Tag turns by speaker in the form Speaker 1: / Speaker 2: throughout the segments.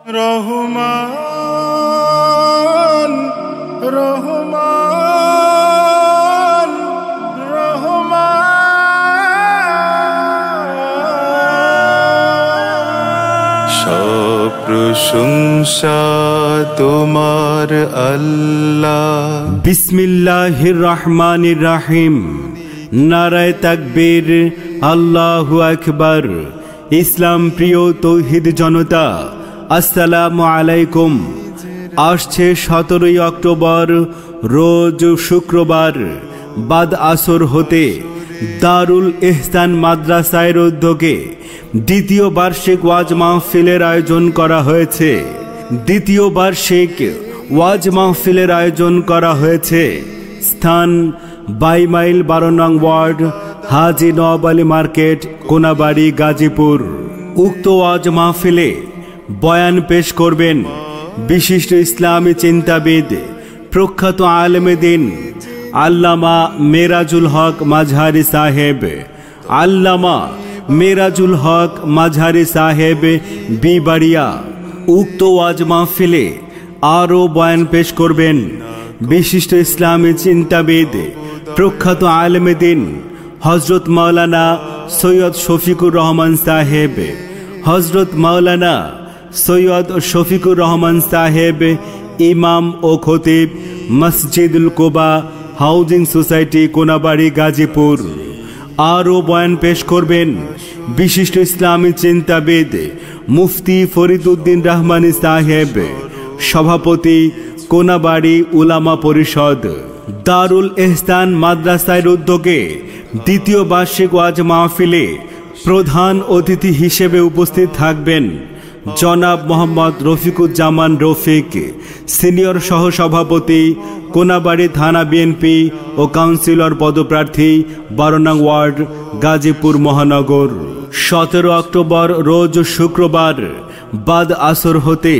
Speaker 1: রহমান রহমান রহমান। সব প্রশংসা তোমার আল্লাহ।
Speaker 2: বিসমিল্লাহির রহমানির রহিম। নারায়ে তাকবীর, আল্লাহু আকবার। ইসলাম প্রিয় তৌহিদ জনতা, আসসালামু আলাইকুম। আসছে 17 অক্টোবর রোজ শুক্রবার বাদ আসর হতে দারুল ইহসান মাদ্রাসার উদ্যোগে দ্বিতীয় বার্ষিক ওয়াজ মাহফিলের আয়োজন করা হয়েছে। দ্বিতীয় বার্ষিক ওয়াজ মাহফিলের আয়োজন করা হয়েছে স্থান 22 মাইল 12 নং ওয়ার্ড, হাজী নওয়াব আলী মার্কেট, কোনাবাড়ি, গাজীপুর। উক্ত ওয়াজ মাহফিলে বয়ান পেশ করবেন বিশিষ্ট ইসলামী চিন্তাবিদ, প্রখ্যাত আলেমে দিন আল্লামা মেরাজুল হক মাঝহারি সাহেব। আল্লামা মেরাজুল হক মাঝহারি সাহেব বিবাড়িয়া। উক্ত ওয়াজ মাহফিলে আরও বয়ান পেশ করবেন বিশিষ্ট ইসলামী চিন্তাবিদ, প্রখ্যাত আলেমে দিন হজরত মাওলানা সৈয়দ শফিকুর রহমান সাহেব। হজরত মাওলানা সৈয়দ শফিকুর রহমান সাহেব ইমাম ও খতিব, মসজিদুল কুবা হাউজিং সোসাইটি, কোনাবাড়ি, গাজীপুর। আরও বয়ান পেশ করবেন বিশিষ্ট ইসলামী চিন্তাবিদ মুফতি ফরিদউদ্দিন রহমানী সাহেব, সভাপতি, কোনাবাড়ি উলামা পরিষদ। দারুল ইহসান মাদ্রাসার উদ্যোগে দ্বিতীয় বার্ষিক ওয়াজ মাহফিলে প্রধান অতিথি হিসেবে উপস্থিত থাকবেন জনাব মোহাম্মদ রফিকুজ্জামান রফিক, সিনিয়র সহসভাপতি, কোনাবাড়ি থানা বিএনপি ও কাউন্সিলর পদপ্রার্থী, 12 নং ওয়ার্ড, গাজীপুর মহানগর। 17 অক্টোবর রোজ শুক্রবার বাদ আসর হতে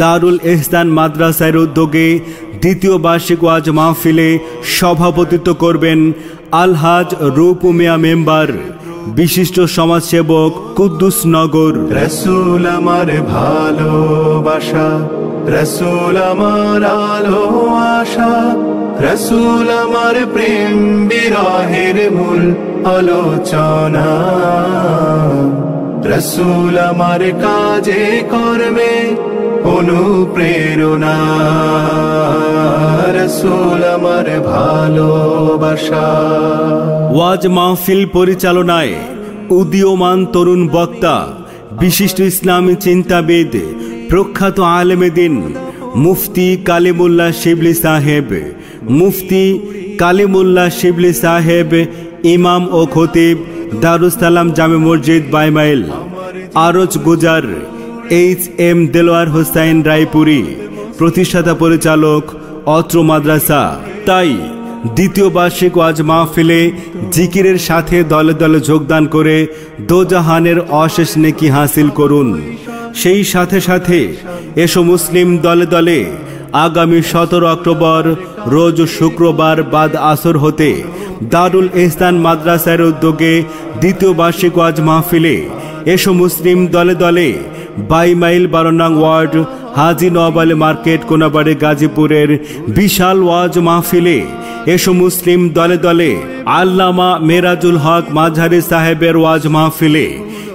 Speaker 2: দারুল ইহসান মাদ্রাসার উদ্যোগে দ্বিতীয় বার্ষিক ওয়াজ মাহফিলে সভাপতিত্ব করবেন আলহাজ রূপু মিয়া মেম্বার, বিশিষ্ট সমাজসেবক, কুদ্দুস নগর।
Speaker 1: রসুল আমার ভালোবাসা, রসুল আমার আলো আশা, রসুল আমার প্রেম বিরহের মূল আলোচনা, রসুল আমার কাজে কর্মে অনুপ্রেরণা, রসুল আমার ভালোবাসা।
Speaker 2: ওয়াজ মাহফিল পরিচালনায় উদীয়মান তরুণ বক্তা, বিশিষ্ট ইসলামী চিন্তাবিদ, প্রখ্যাত আলেমে দিন মুফতি কালিমুল্লাহ শিবলি সাহেব। মুফতি কালিমুল্লাহ শিবলি সাহেব ইমাম ও খতিব, দারুস সালাম জামে মসজিদ, 22 মাইল। আরজ গুজার HM দেলোয়ার হোসাইন রায়পুরি, প্রতিষ্ঠাতা পরিচালক, অত্র মাদ্রাসা। তাই দ্বিতীয় বার্ষিক ওয়াজ মাহফিলে জিকিরের সাথে দলে দলে যোগদান করে দোজাহানের অশেষ নেকি হাসিল করুন। সেই সাথে সাথে এসো মুসলিম দলে দলে আগামী 17 অক্টোবর রোজ শুক্রবার বাদ আসর হতে দারুল ইহসান মাদ্রাসার উদ্যোগে দ্বিতীয় বার্ষিক ওয়াজ মাহফিলে এসো মুসলিম দলে দলে 22 মাইল 12 নং ওয়ার্ড, হাজী নওয়াব আলী মার্কেট, কোনাবাড়ি, গাজীপুরের বিশাল ওয়াজ মাহফিলে এসো মুসলিম দলে দলে আল্লামা মেরাজুল হক মাঝহারি সাহেবের ওয়াজ মাহফিলে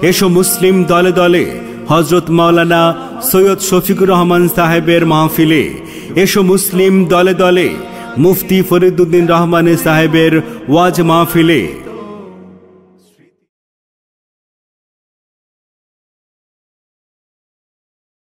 Speaker 2: এসো মুসলিম দলে দলে হজরত মাওলানা সৈয়দ শফিকুর রহমান সাহেবের মাহফিলে এসো মুসলিম দলে দলে মুফতি ফরিদউদ্দিন রহমানী সাহেবের ওয়াজ মাহফিলে